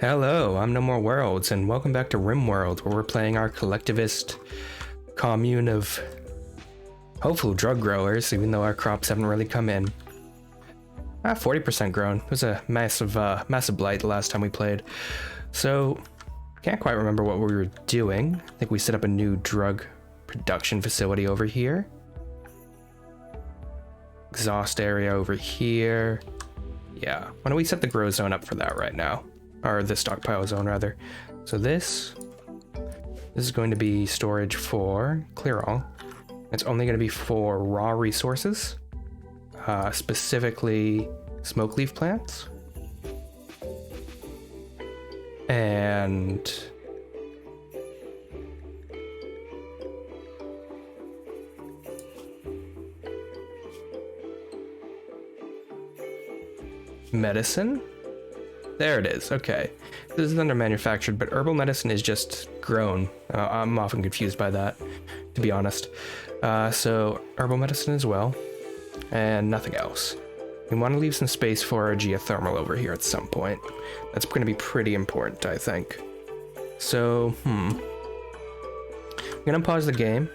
Hello, I'm No More Worlds, and welcome back to Rimworld, where we're playing our collectivist commune of hopeful drug growers, even though our crops haven't really come in. 40% grown. It was a massive blight the last time we played. So, can't quite remember what we were doing. I think we set up a new drug production facility over here. Exhaust area over here. Yeah, why don't we set the grow zone up for that right now? Or the stockpile zone, rather. So this is going to be storage for clear all. It's only going to be for raw resources, specifically smoke leaf plants. And medicine. There it is. Okay. This is under manufactured, but herbal medicine is just grown. I'm often confused by that, to be honest. So herbal medicine as well, and nothing else. We want to leave some space for our geothermal over here at some point. That's going to be pretty important, I think. So, I'm going to pause the game.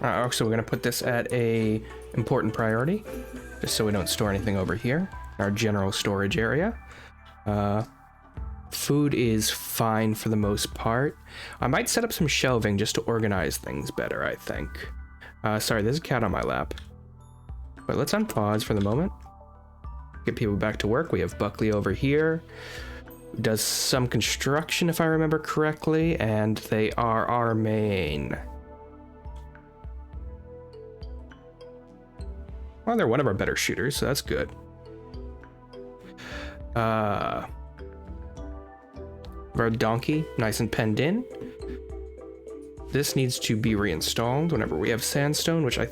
Also, we're going to put this at a important priority, just so we don't store anything over here. Our general storage area. Food is fine for the most part. I might set up some shelving just to organize things better, I think. Sorry, there's a cat on my lap. But let's unpause for the moment. Get people back to work. We have Buckley over here, who does some construction, if I remember correctly, and they are our main. Well, they're one of our better shooters, so that's good. Our donkey, nice and penned in. This needs to be reinstalled whenever we have sandstone, which I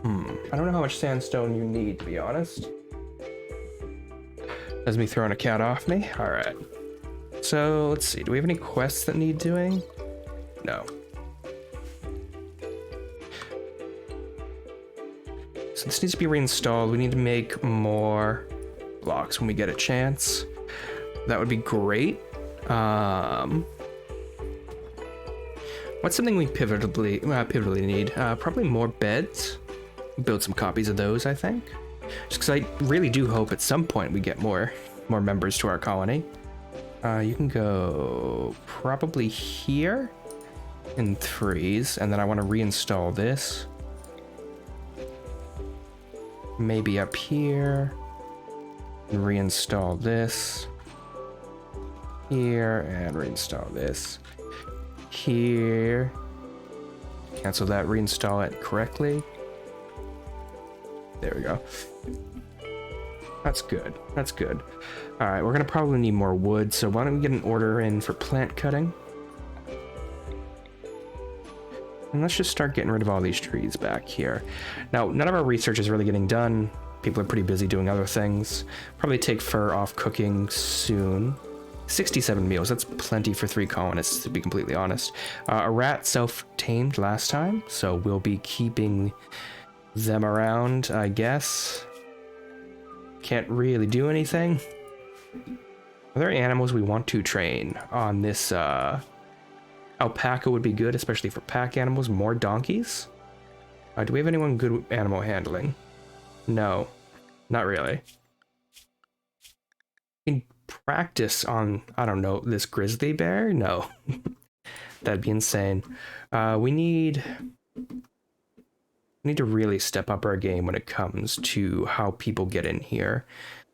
don't know how much sandstone you need, to be honest. That's me throwing a cat off me. All right. So let's see. Do we have any quests that need doing? No. So this needs to be reinstalled. We need to make more blocks when we get a chance. That would be great. What's something we pivotally need? Probably more beds. Build some copies of those, I think. Just because I really do hope at some point we get more members to our colony. You can go probably here in threes, and then I want to reinstall this. Maybe up here. And reinstall this. Here, and reinstall this. Here. Cancel that, reinstall it correctly. There we go. That's good. That's good. All right, we're gonna probably need more wood, so why don't we get an order in for plant cutting? And let's just start getting rid of all these trees back here. Now, none of our research is really getting done. People are pretty busy doing other things. Probably take fur off cooking soon. 67 meals, that's plenty for 3 colonists, to be completely honest. A rat self-tamed last time, so we'll be keeping them around, I guess. Can't really do anything. Are there any animals we want to train on this? Alpaca would be good, especially for pack animals. More donkeys? Do we have anyone good with animal handling? No, not really. We can practice on, I don't know, this grizzly bear? No. That'd be insane. We need to really step up our game when it comes to how people get in here.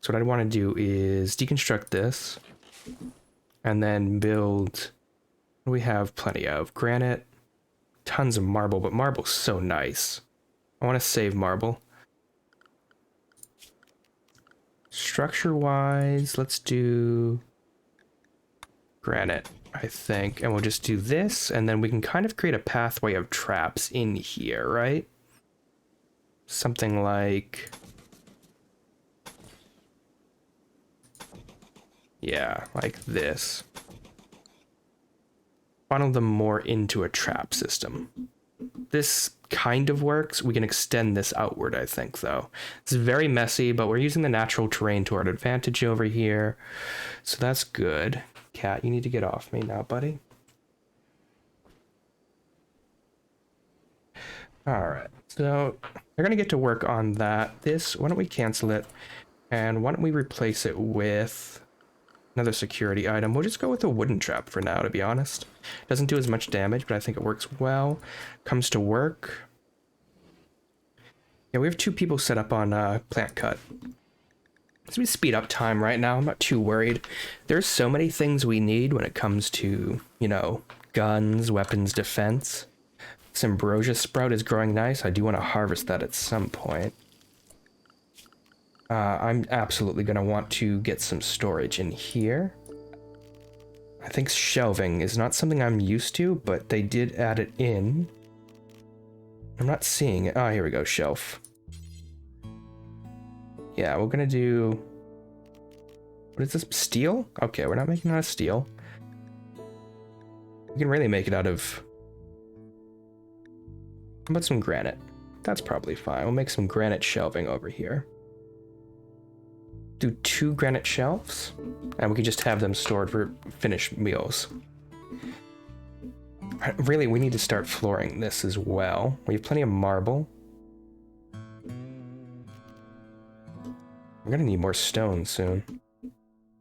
So what I want to do is deconstruct this and then build. We have plenty of granite, tons of marble, but marble's so nice. I want to save marble. Structure wise, let's do granite, I think, and we'll just do this, and then we can kind of create a pathway of traps in here, right? Something like, yeah, like this. Funnel them more into a trap system. this kind of works. We can extend this outward, I think, though. It's very messy, but we're using the natural terrain to our advantage over here. So that's good. Cat, you need to get off me now, buddy. Alright, so they're going to get to work on that. Why don't we cancel it? And why don't we replace it with another security item? We'll just go with a wooden trap for now, to be honest. Doesn't do as much damage, but I think it works well. Comes to work. Yeah, we have 2 people set up on plant cut. So we speed up time right now. I'm not too worried. There's so many things we need when it comes to, you know, guns, weapons, defense. This ambrosia sprout is growing nice. I do want to harvest that at some point. I'm absolutely going to want to get some storage in here. I think shelving is not something I'm used to, but they did add it in. I'm not seeing it. Oh, here we go, shelf. Yeah, we're going to do... What is this? Steel? Okay, we're not making it out of steel. We can really make it out of... How about some granite? That's probably fine. We'll make some granite shelving over here. Do 2 granite shelves, and we can just have them stored for finished meals. Really, we need to start flooring this as well. We have plenty of marble. We're gonna need more stone soon.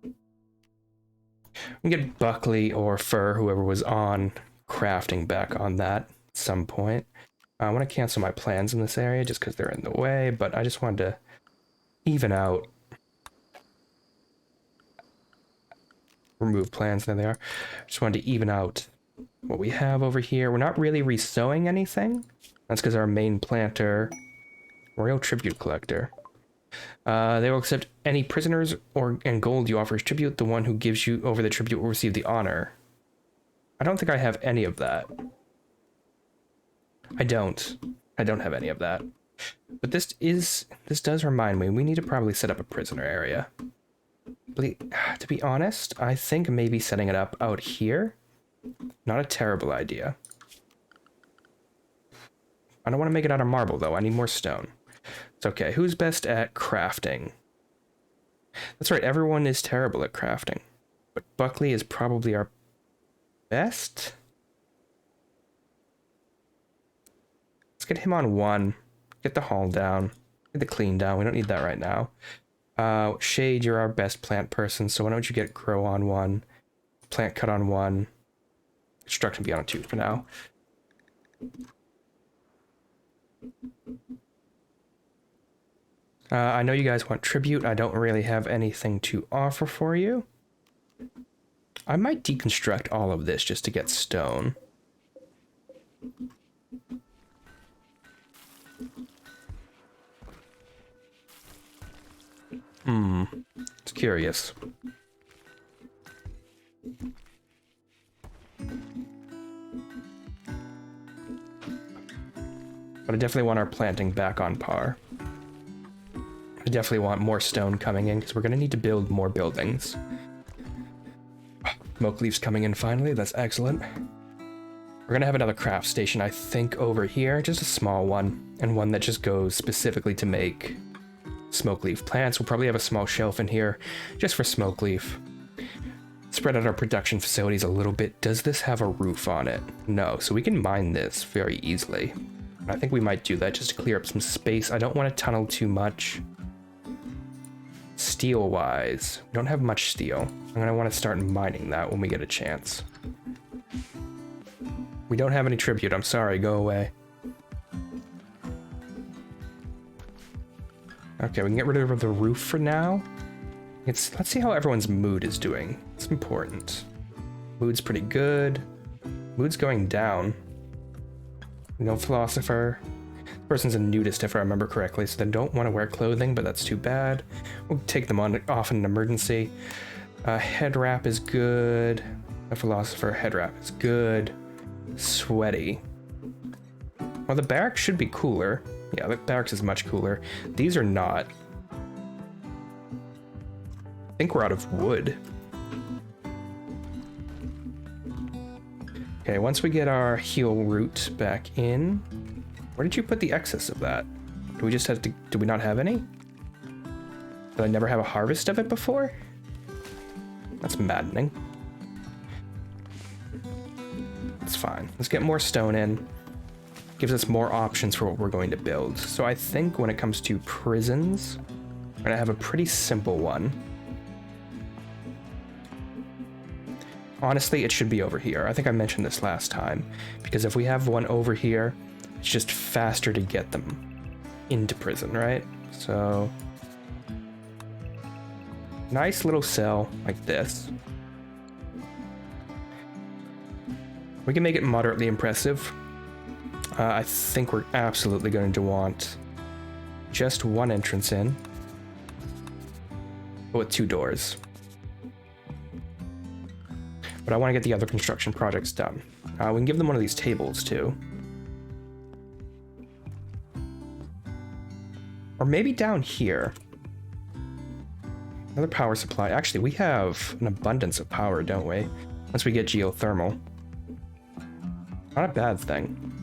We can get Buckley or Fur, whoever was on crafting, back on that at some point. I want to cancel my plans in this area just because they're in the way, but I just wanted to even out. Remove plans, there they are. Just wanted to even out what we have over here. We're not really resowing anything. That's because our main planter, Royal Tribute Collector. They will accept any prisoners and gold you offer as tribute. The one who gives you over the tribute will receive the honor. I don't think I have any of that. I don't have any of that. But this does remind me, we need to probably set up a prisoner area. To be honest, I think maybe setting it up out here, not a terrible idea. I don't want to make it out of marble, though. I need more stone. It's okay. Who's best at crafting? That's right, everyone is terrible at crafting. But Buckley is probably our best? Let's get him on 1. Get the haul down. Get the clean down. We don't need that right now. Shade, you're our best plant person, so why don't you get grow on 1, plant cut on 1, construction be on 2 for now. I know you guys want tribute. I don't really have anything to offer for you. I might deconstruct all of this just to get stone. It's curious. But I definitely want our planting back on par. I definitely want more stone coming in because we're going to need to build more buildings. Smoke leaves coming in finally. That's excellent. We're going to have another craft station, I think, over here. Just a small one. And one that just goes specifically to make smoke leaf plants. We'll probably have a small shelf in here just for smoke leaf. Spread out our production facilities a little bit. Does this have a roof on it? No, so we can mine this very easily. I think we might do that just to clear up some space. I don't want to tunnel too much. Steel wise, we don't have much steel. I'm going to want to start mining that when we get a chance. We don't have any tribute. I'm sorry, go away. Okay, we can get rid of the roof for now. Let's see how everyone's mood is doing. It's important. Mood's pretty good. Mood's going down. No philosopher. This person's a nudist if I remember correctly, so they don't want to wear clothing, but that's too bad. We'll take them off in an emergency. Head wrap is good. A philosopher head wrap is good. Sweaty. Well, the barracks should be cooler. Yeah, the barracks is much cooler. These are not. I think we're out of wood. Okay, once we get our heal root back in, where did you put the excess of that? Do we just have to, do we not have any? Did I never have a harvest of it before? That's maddening. It's fine. Let's get more stone in. Gives us more options for what we're going to build. So I think when it comes to prisons, I'm gonna have a pretty simple one. Honestly, it should be over here. I think I mentioned this last time, because if we have one over here, it's just faster to get them into prison, right? So, nice little cell like this. We can make it moderately impressive. I think we're absolutely going to want just one entrance in, but with 2 doors. But I want to get the other construction projects done. We can give them one of these tables too. Or maybe down here. Another power supply. Actually, we have an abundance of power, don't we? Once we get geothermal. Not a bad thing.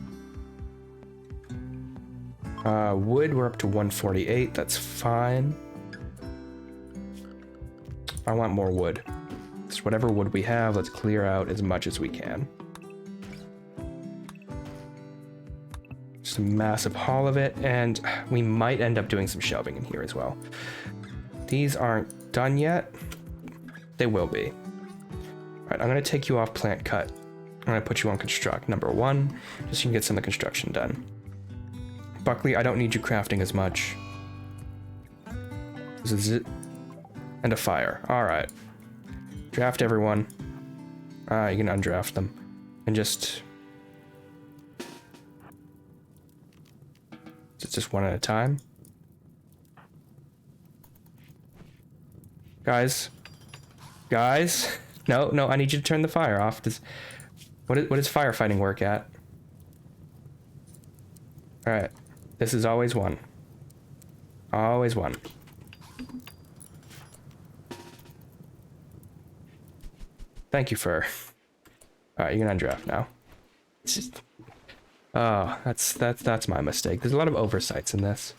Wood, we're up to 148. That's fine. I want more wood. So whatever wood we have, let's clear out as much as we can. Just a massive haul of it, and we might end up doing some shelving in here as well. These aren't done yet. They will be. All right, I'm gonna take you off plant cut. I'm gonna put you on construct number 1, just so you can get some of the construction done. Buckley, I don't need you crafting as much. This is it. And a fire. All right. Draft everyone. You can undraft them. And just... It's just one at a time. Guys. Guys. No, I need you to turn the fire off. What does firefighting work at? All right. This is always one. Always one. Thank you, Fur. All right, you can undraft now. It's just... Oh, that's my mistake. There's a lot of oversights in this.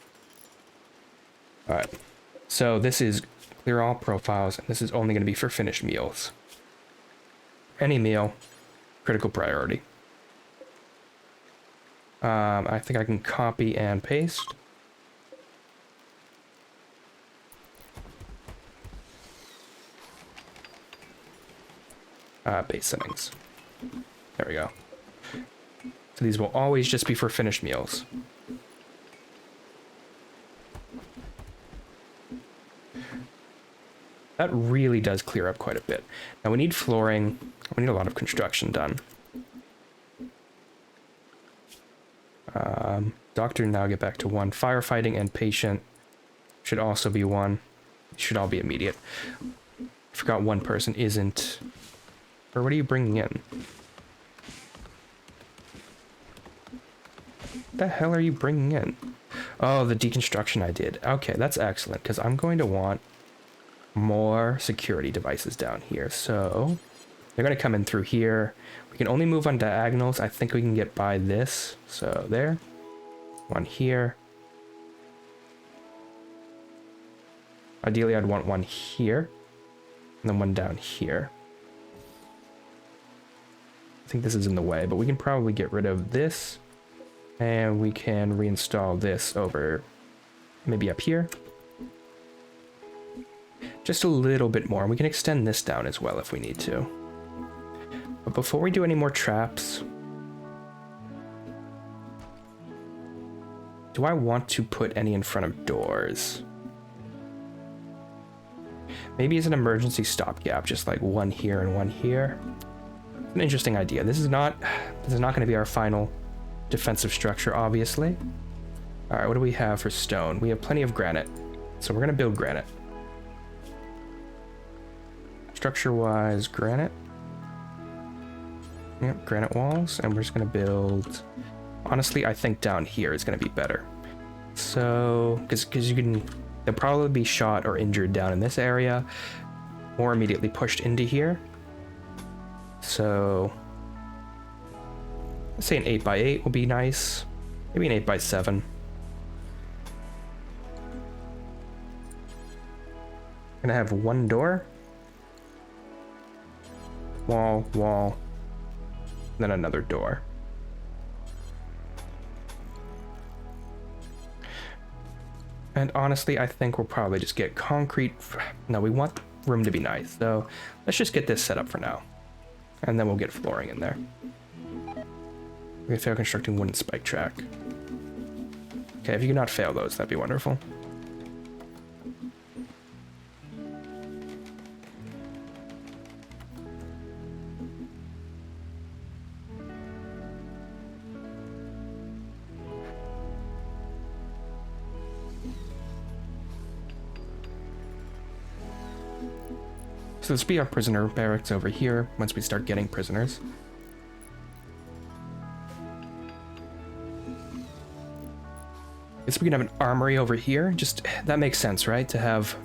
All right. So this is clear all profiles, and this is only going to be for finished meals. Any meal, critical priority. I think I can copy and paste. Base settings. There we go. So these will always just be for finished meals. That really does clear up quite a bit. Now we need flooring. We need a lot of construction done. Doctor now get back to 1. Firefighting and patient should also be 1. Should all be immediate. I forgot one person isn't. Or what are you bringing in? What the hell are you bringing in? Oh, the deconstruction I did. Okay, that's excellent, because I'm going to want more security devices down here. So they're going to come in through here. We can only move on diagonals. I think we can get by this. So there. One here. Ideally, I'd want one here. And then one down here. I think this is in the way, but we can probably get rid of this. And we can reinstall this over maybe up here. Just a little bit more. We can extend this down as well if we need to. But before we do any more traps, do I want to put any in front of doors? Maybe as an emergency stopgap, just like one here and one here. It's an interesting idea. This is not going to be our final defensive structure, obviously. All right, what do we have for stone? We have plenty of granite, so we're going to build granite. Structure-wise, granite. Yep, granite walls, and we're just going to build... Honestly, I think down here is going to be better. So, because you can... They'll probably be shot or injured down in this area, or immediately pushed into here. So, Let's say an 8x8 will be nice. Maybe an 8x7. Gonna have one door. Wall, wall. Then another door. And honestly, I think we'll probably just get concrete. No, we want the room to be nice. So let's just get this set up for now. And then we'll get flooring in there. We're gonna fail constructing wooden spike track. Okay, if you could not fail those, that'd be wonderful. So this will be our prisoner barracks over here once we start getting prisoners. Guess we can have an armory over here. Just, that makes sense, right? To have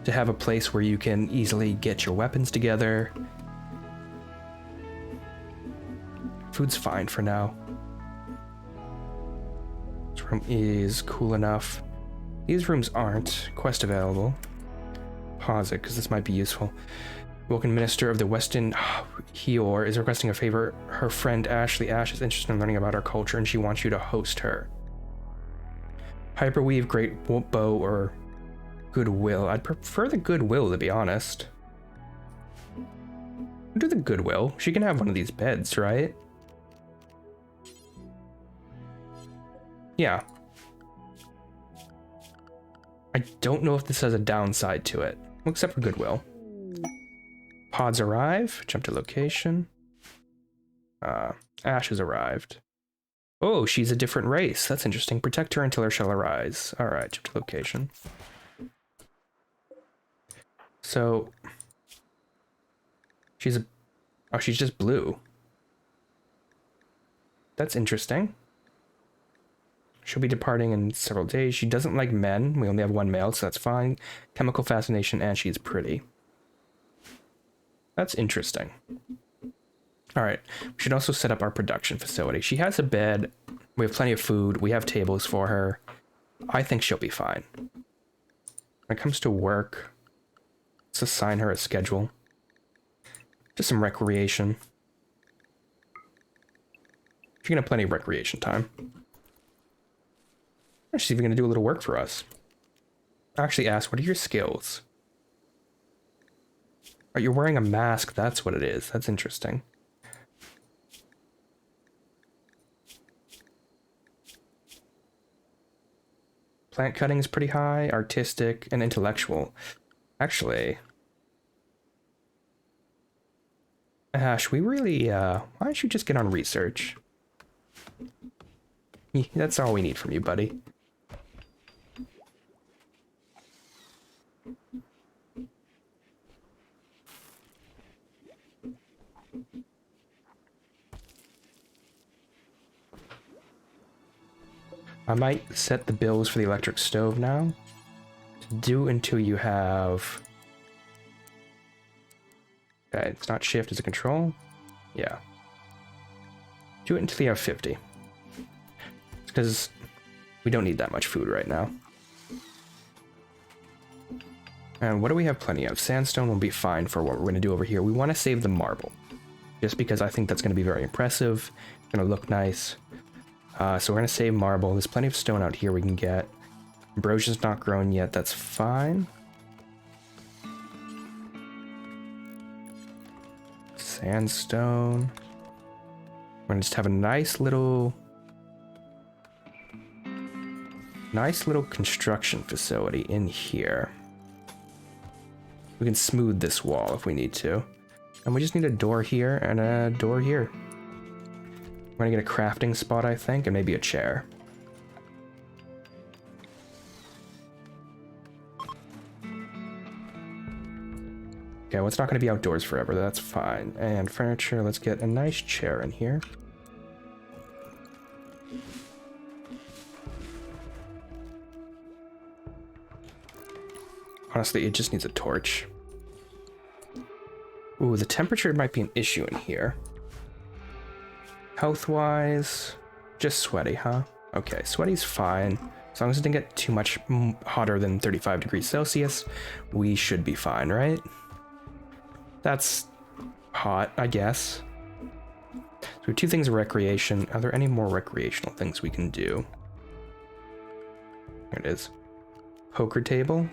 a place where you can easily get your weapons together. Food's fine for now. This room is cool enough. These rooms aren't. Quest available. Pause it, because this might be useful. Woken Minister of the Weston Heor is requesting a favor. Her friend Ashley Ash is interested in learning about our culture, and she wants you to host her. Hyperweave, Great Bow, or Goodwill. I'd prefer the Goodwill, to be honest. We'll do the Goodwill. She can have one of these beds, right? Yeah. I don't know if this has a downside to it. Except for Goodwill. Pods arrive. Jump to location. Ash has arrived. Oh, she's a different race. That's interesting. Protect her until her shall arise. Alright, jump to location. So... she's a... oh, she's just blue. That's interesting. She'll be departing in several days. She doesn't like men. We only have one male, so that's fine. Chemical fascination, and she's pretty. That's interesting. Alright, we should also set up our production facility. She has a bed. We have plenty of food. We have tables for her. I think she'll be fine. When it comes to work, let's assign her a schedule. Just some recreation. She can have plenty of recreation time. She's even going to do a little work for us. Actually ask, what are your skills? Oh, you're wearing a mask, that's what it is. That's interesting. Plant cutting is pretty high, artistic, and intellectual. Actually... Ash, we really, why don't you just get on research? That's all we need from you, buddy. I might set the bills for the electric stove now. Do until you have... okay, it's not shift, it's a control. Yeah. Do it until you have 50. Because we don't need that much food right now. And what do we have plenty of? Sandstone will be fine for what we're going to do over here. We want to save the marble. Just because I think that's going to be very impressive. It's going to look nice. So we're going to save marble. There's plenty of stone out here we can get. Ambrosia's not grown yet. That's fine. Sandstone. We're going to just have a nice little construction facility in here. We can smooth this wall if we need to. And we just need a door here and a door here. We're gonna get a crafting spot, I think, and maybe a chair. Okay, well, it's not gonna be outdoors forever, that's fine. And furniture, let's get a nice chair in here. Honestly, it just needs a torch. Ooh, the temperature might be an issue in here. Health-wise, just sweaty, huh? Okay, sweaty's fine. As long as it didn't get too much hotter than 35 degrees Celsius, we should be fine, right? That's hot, I guess. So 2 things of recreation. Are there any more recreational things we can do? Here it is. Poker table.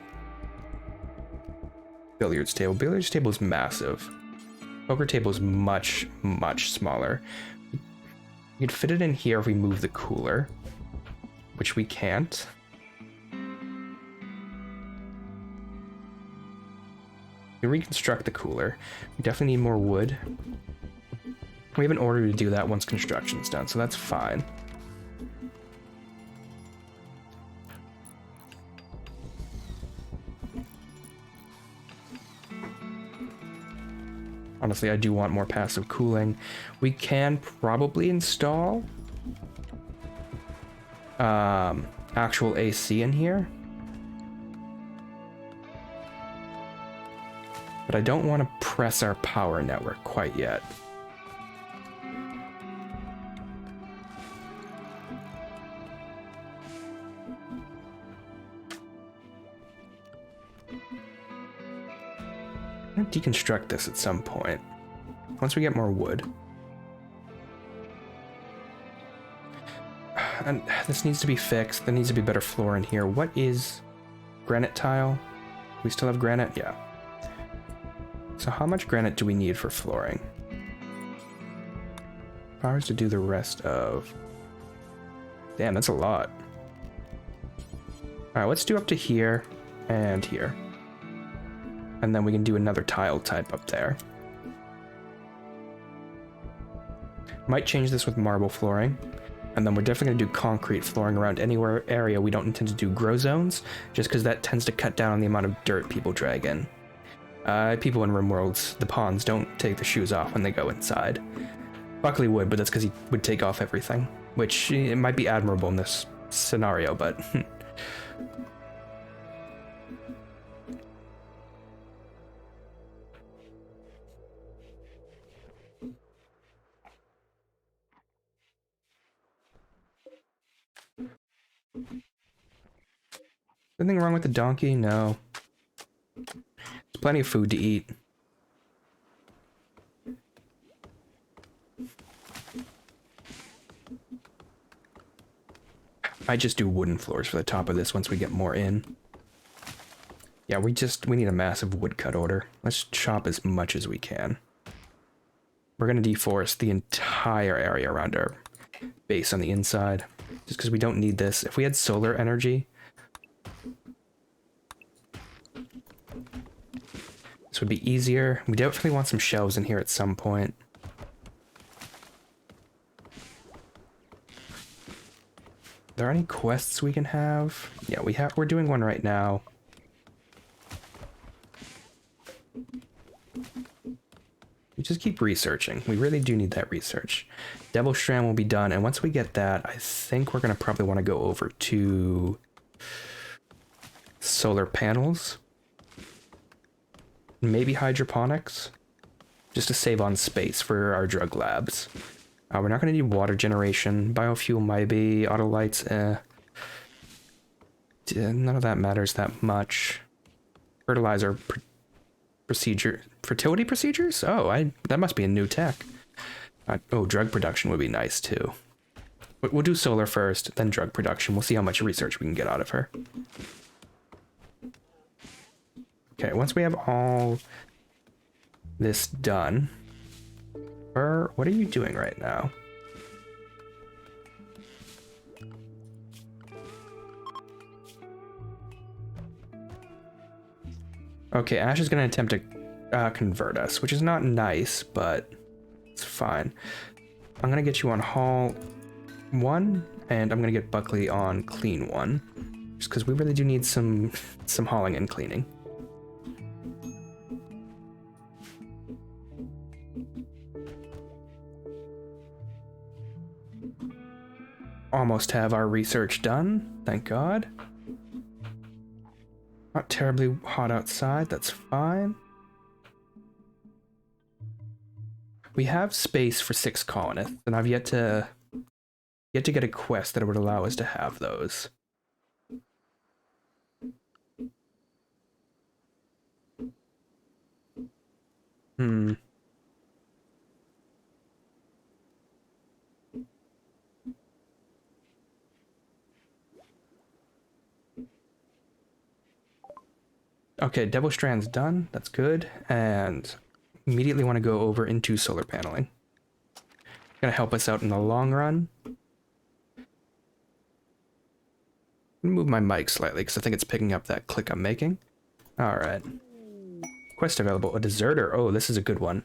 Billiards table. Billiards table is massive. Poker table is much, much smaller. We could fit it in here if we move the cooler, which we can't. We reconstruct the cooler. We definitely need more wood. We have an order to do that once construction's done, so that's fine. Honestly, I do want more passive cooling. We can probably install actual AC in here. But I don't want to press our power network quite yet. I'm gonna deconstruct this at some point, once we get more wood. And this needs to be fixed. There needs to be better floor in here. What is granite tile? We still have granite? Yeah. So how much granite do we need for flooring? If I was to do the rest of... Damn, that's a lot. Alright, let's do up to here and here. And then we can do another tile type up there. Might change this with marble flooring. And then we're definitely going to do concrete flooring around anywhere area we don't intend to do grow zones, just because that tends to cut down on the amount of dirt people drag in. People in Rimworlds, the pawns, don't take their shoes off when they go inside. Buckley would, but that's because he would take off everything, which it might be admirable in this scenario, but... Anything wrong with the donkey? No. There's plenty of food to eat. I just do wooden floors for the top of this once we get more in. Yeah, we need a massive woodcut order. Let's chop as much as we can. We're gonna deforest the entire area around our base on the inside, just because we don't need this. If we had solar energy, this would be easier. We definitely want some shelves in here at some point. Are there any quests we can have? Yeah, we're doing one right now. We just keep researching. We really do need that research. Devil Strand will be done, and once we get that, I think we're gonna probably want to go over to solar panels. Maybe hydroponics, just to save on space for our drug labs. We're not going to need water generation. Biofuel might be. Auto lights, none of that matters that much. Fertilizer fertility procedures? Oh, that must be a new tech. Oh, drug production would be nice too. We'll do solar first, then drug production. We'll see how much research we can get out of her. Okay, once we have all this done, what are you doing right now? Okay, Ash is going to attempt to convert us, which is not nice, but it's fine. I'm going to get you on Hall 1, and I'm going to get Buckley on Clean 1, just because we really do need some hauling and cleaning. Almost have our research done, thank God. Not terribly hot outside, that's fine. we have space for 6 colonists, and I've yet to get a quest that would allow us to have those. Okay, Devil Strand's done. That's good. And immediately want to go over into solar paneling. Gonna help us out in the long run. Move my mic slightly because I think it's picking up that click I'm making. Alright. Quest available. A deserter. Oh, this is a good one.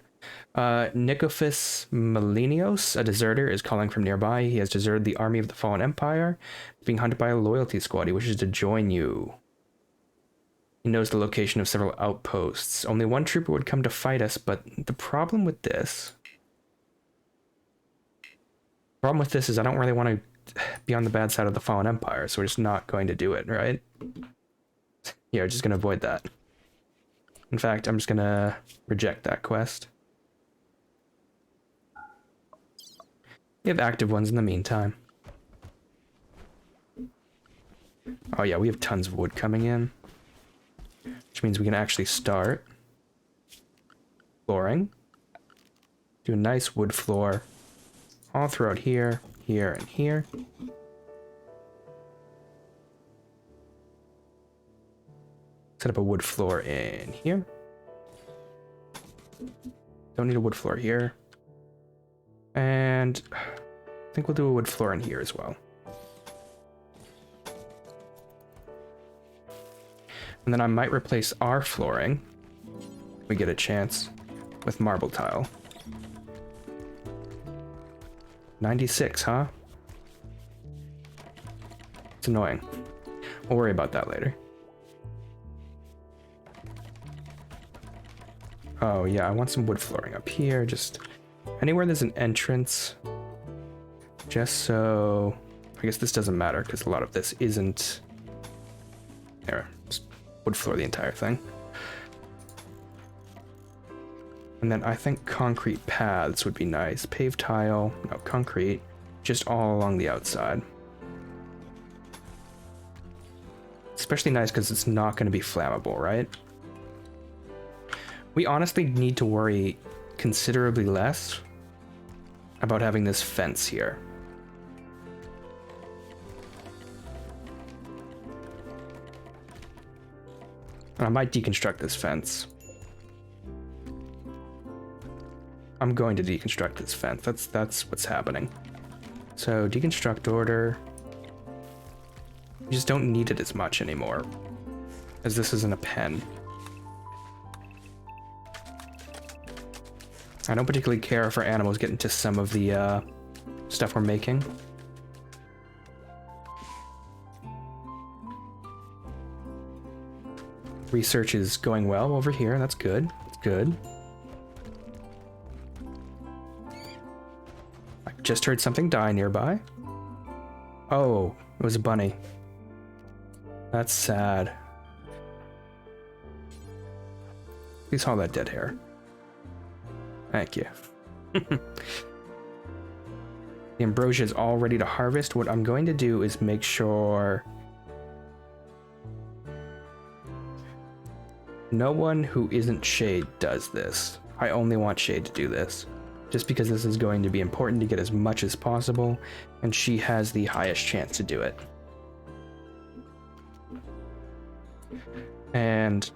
Nikophis Melinios, a deserter, is calling from nearby. He has deserted the army of the Fallen Empire. He's being hunted by a loyalty squad. He wishes to join you. He knows the location of several outposts. Only one trooper would come to fight us, but the problem with this is I don't really want to be on the bad side of the Fallen Empire, so we're just not going to do it, right? Yeah, we're just going to avoid that. In fact, I'm just going to reject that quest. We have active ones in the meantime. Oh yeah, we have tons of wood coming in. Which means we can actually start flooring. Do a nice wood floor all throughout here, here, and here. Set up a wood floor in here. Don't need a wood floor here. And I think we'll do a wood floor in here as well. And then I might replace our flooring, if we get a chance, with marble tile. 96, huh? It's annoying. We'll worry about that later. Oh yeah, I want some wood flooring up here, just anywhere there's an entrance. Just so... I guess this doesn't matter, because a lot of this isn't... There, just wood floor the entire thing. And then I think concrete paths would be nice. Paved tile, no, concrete, just all along the outside. Especially nice because it's not going to be flammable, right? We honestly need to worry considerably less about having this fence here. And I might deconstruct this fence. I'm going to deconstruct this fence. That's what's happening. So deconstruct order. You just don't need it as much anymore, as this isn't a pen. I don't particularly care if our animals get into some of the stuff we're making. Research is going well over here. That's good. That's good. I just heard something die nearby. Oh, it was a bunny. That's sad. Please haul that dead hair. Thank you. The ambrosia is all ready to harvest. What I'm going to do is make sure no one who isn't Shade does this. I only want Shade to do this, just because this is going to be important to get as much as possible, and she has the highest chance to do it. And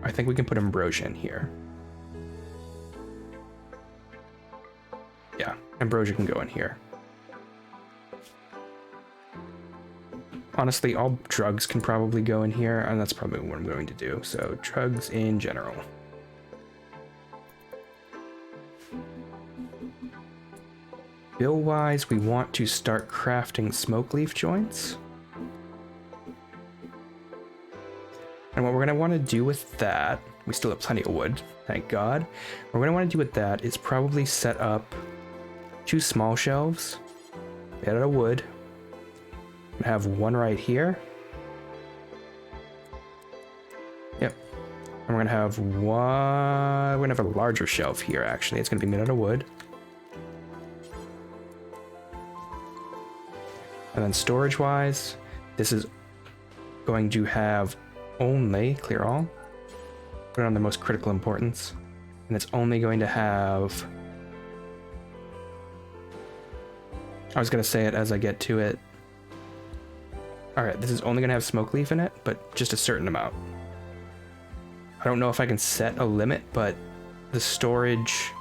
I think we can put ambrosia in here. Yeah, ambrosia can go in here. Honestly, all drugs can probably go in here, and that's probably what I'm going to do. So, drugs in general. Bill-wise, we want to start crafting smoke leaf joints. And what we're going to want to do with that, we still have plenty of wood, thank God. What we're going to want to do with that is probably set up 2 small shelves made out of wood. And have one right here. Yep. we're gonna have one. We're gonna have a larger shelf here. Actually, it's gonna be made out of wood. And then storage-wise, this is going to have only clear all. Put it on the most critical importance, and it's only going to have. I was gonna say it as I get to it. All right, this is only gonna have smoke leaf in it, but just a certain amount. I don't know if I can set a limit, but the storage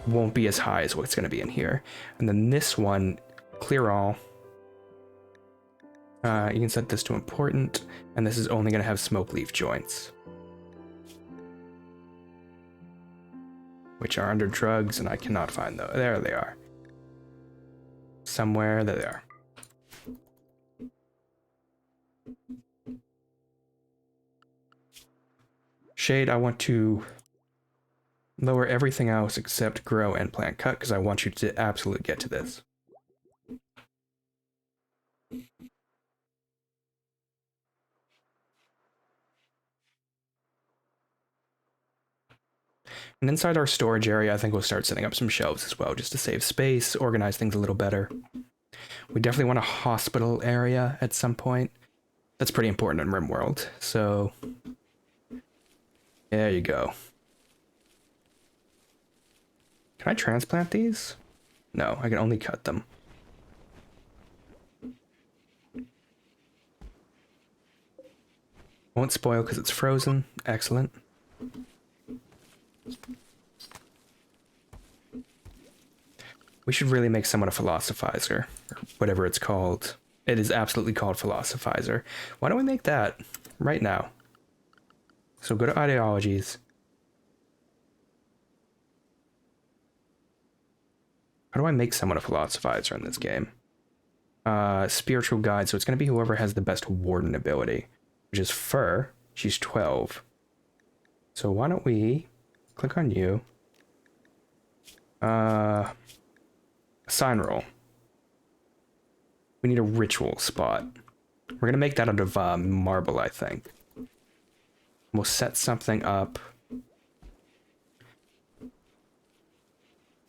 won't be as high as what's gonna be in here. And then this one, clear all. You can set this to important, and this is only gonna have smoke leaf joints, which are under drugs, and I cannot find those. There they are. Somewhere, there they are. Shade, I want to lower everything else except grow and plant cut, because I want you to absolutely get to this. And inside our storage area, I think we'll start setting up some shelves as well, just to save space, organize things a little better. We definitely want a hospital area at some point. That's pretty important in Rimworld, so there you go. Can I transplant these? No, I can only cut them. Won't spoil because it's frozen. Excellent. We should really make someone a philosophizer, or whatever it's called. It is absolutely called philosophizer. Why don't we make that right now? So go to ideologies. How do I make someone a philosophizer in this game? Spiritual guide, so it's going to be whoever has the best warden ability, which is Fur. She's 12. So why don't we click on you? Sign roll. We need a ritual spot. We're going to make that out of marble, I think. We'll set something up.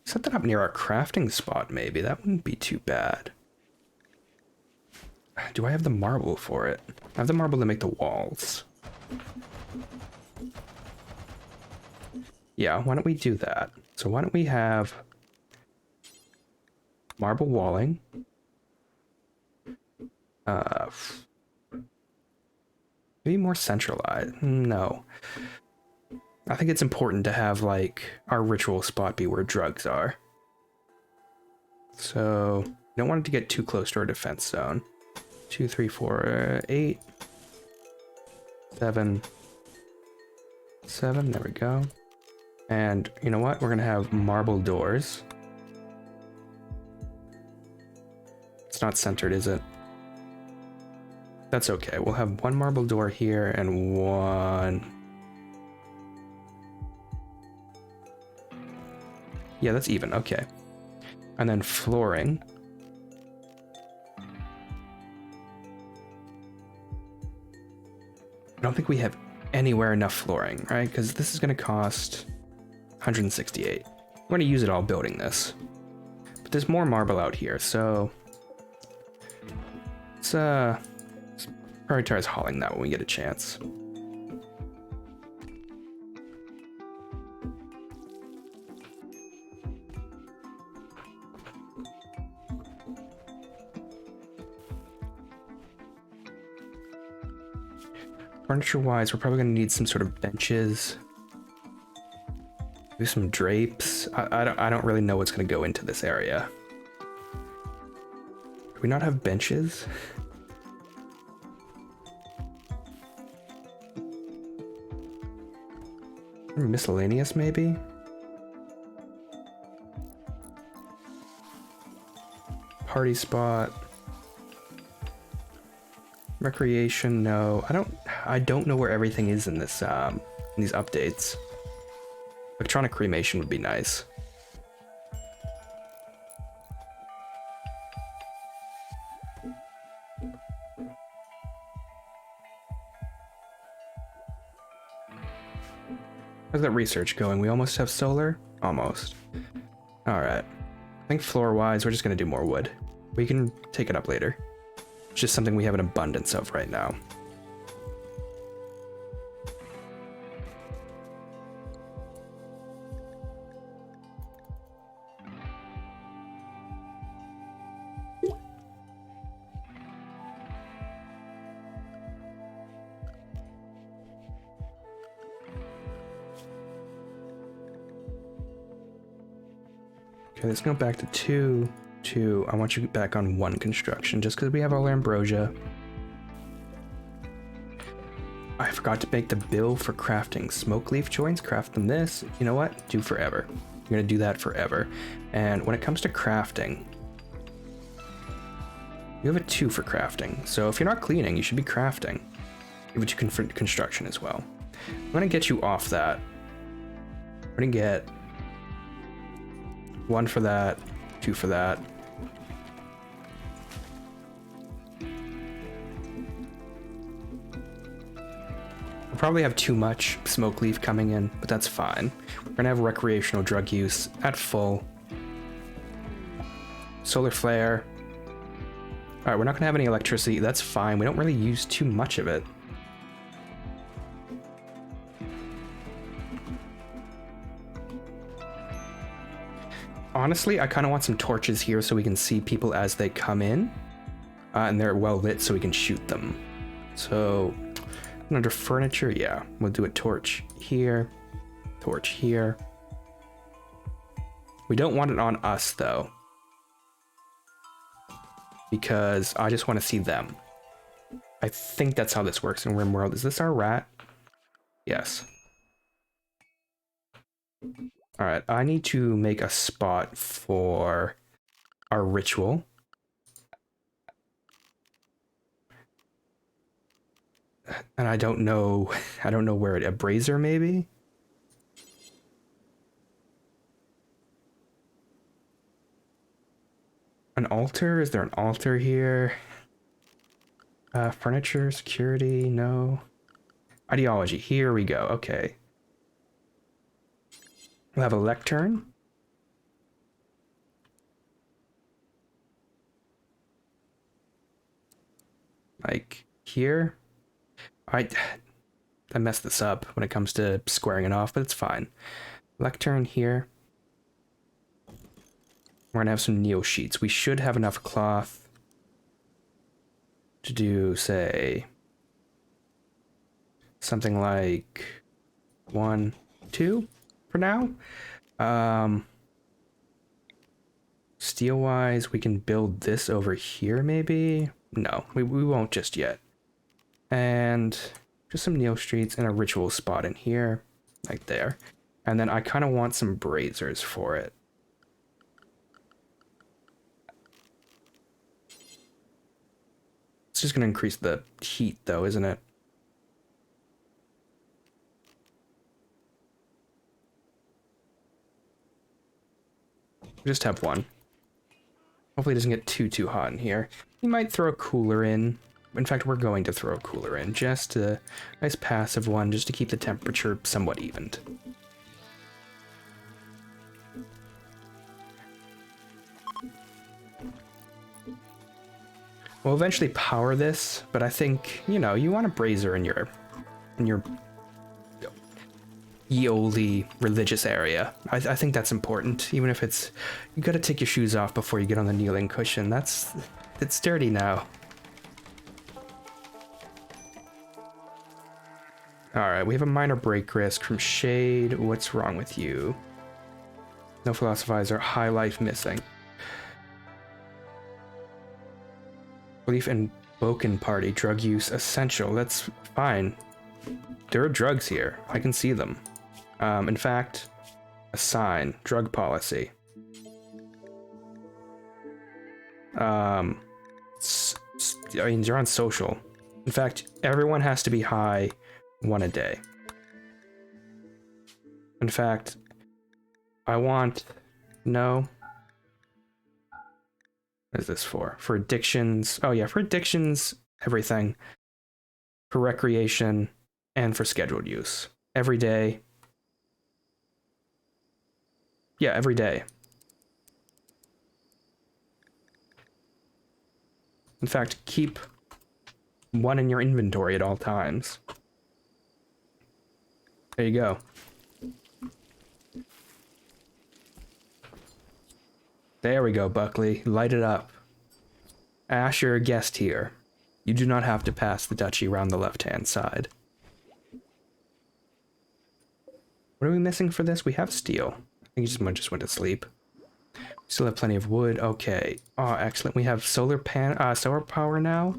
Set that up near our crafting spot, maybe. That wouldn't be too bad. Do I have the marble for it? I have the marble to make the walls. Yeah, why don't we do that? So why don't we have marble walling? Maybe more centralized. No. I think it's important to have, like, our ritual spot be where drugs are. So, you don't want it to get too close to our defense zone. 2, 3, 4, 8. 7. 7, there we go. And, you know what? We're gonna have marble doors. It's not centered, is it? That's okay. We'll have one marble door here and one... Yeah, that's even. Okay. And then flooring. I don't think we have anywhere enough flooring, right? Because this is going to cost 168. We're going to use it all building this. But there's more marble out here, so... let's prioritize hauling that when we get a chance. Furniture-wise, we're probably going to need some sort of benches. Maybe some drapes. I don't really know what's going to go into this area. Do we not have benches? Miscellaneous, maybe? Party spot. Recreation, no. I don't know where everything is in this in these updates. Electronic cremation would be nice. How's that research going? We almost have solar? Almost. Alright. I think floor-wise, we're just going to do more wood. We can take it up later. It's just something we have an abundance of right now. Okay, let's go back to 2. I want you back on 1 construction, just because we have all our ambrosia. I forgot to make the bill for crafting smoke leaf joints. Craft them this. You know what? Do forever. You're gonna do that forever. And when it comes to crafting, you have a 2 for crafting. So if you're not cleaning, you should be crafting. Give it to construction as well. I'm gonna get you off that. I'm gonna get 1 for that, 2 for that. We'll probably have too much smoke leaf coming in, but that's fine. We're gonna have recreational drug use at full. Solar flare. All right, we're not gonna have any electricity. That's fine. We don't really use too much of it. Honestly, I kind of want some torches here so we can see people as they come in. And they're well lit so we can shoot them. So, under furniture, yeah. We'll do a torch here. Torch here. We don't want it on us, though. Because I just want to see them. I think that's how this works in Rimworld. Is this our rat? Yes. Alright, I need to make a spot for our ritual. And I don't know where a brazier maybe? An altar? Is there an altar here? Furniture, security, no. Ideology, here we go, okay. We'll have a lectern. Like here. I messed this up when it comes to squaring it off, but it's fine. Lectern here. We're gonna have some neo sheets. We should have enough cloth to do, say, something like 1, 2 for now. Steel wise, we can build this over here maybe. No, we won't just yet. And just some neo streets and a ritual spot in here, like there. And then I kind of want some braziers for it. It's just going to increase the heat though, isn't it? Just have 1. Hopefully it doesn't get too hot in here. You might throw a cooler in. In fact, we're going to throw a cooler in. Just a nice passive one, just to keep the temperature somewhat evened. We'll eventually power this, but I think, you know, you want a brazier in your ye olde religious area. I think that's important, even if it's, you gotta take your shoes off before you get on the kneeling cushion. It's dirty now. Alright, we have a minor break risk from Shade. What's wrong with you? No philosophizer, high life missing. Belief in Boken party, drug use essential. That's fine. There are drugs here. I can see them. In fact, assign drug policy. I mean, you're on social. In fact, everyone has to be high 1 a day. In fact, I want, no. What is this for? For addictions. Oh yeah, for addictions, everything. For recreation and for scheduled use. Every day. Yeah, every day. In fact, keep one in your inventory at all times. There you go. There we go, Buckley. Light it up. Ash, you're a guest here. You do not have to pass the duchy around the left-hand side. What are we missing for this? We have steel. I think he just went to sleep. We still have plenty of wood. Okay. Oh, excellent. We have solar power now.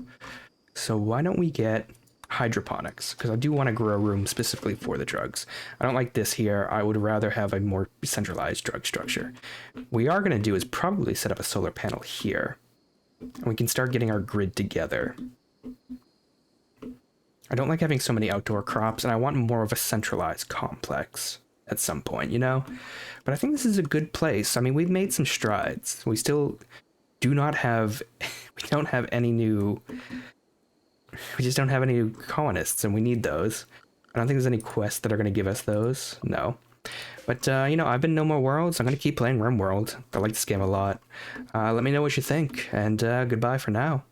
So why don't we get hydroponics? Because I do want to grow a room specifically for the drugs. I don't like this here. I would rather have a more centralized drug structure. What we are going to do is probably set up a solar panel here. And we can start getting our grid together. I don't like having so many outdoor crops, and I want more of a centralized complex at some point, you know? But I think this is a good place. I mean, we've made some strides. We still do not have... we don't have any new... We just don't have any new colonists, and we need those. I don't think there's any quests that are going to give us those. No. But, you know, I've been No More Worlds. I'm going to keep playing Rimworld. I like this game a lot. Let me know what you think, and goodbye for now.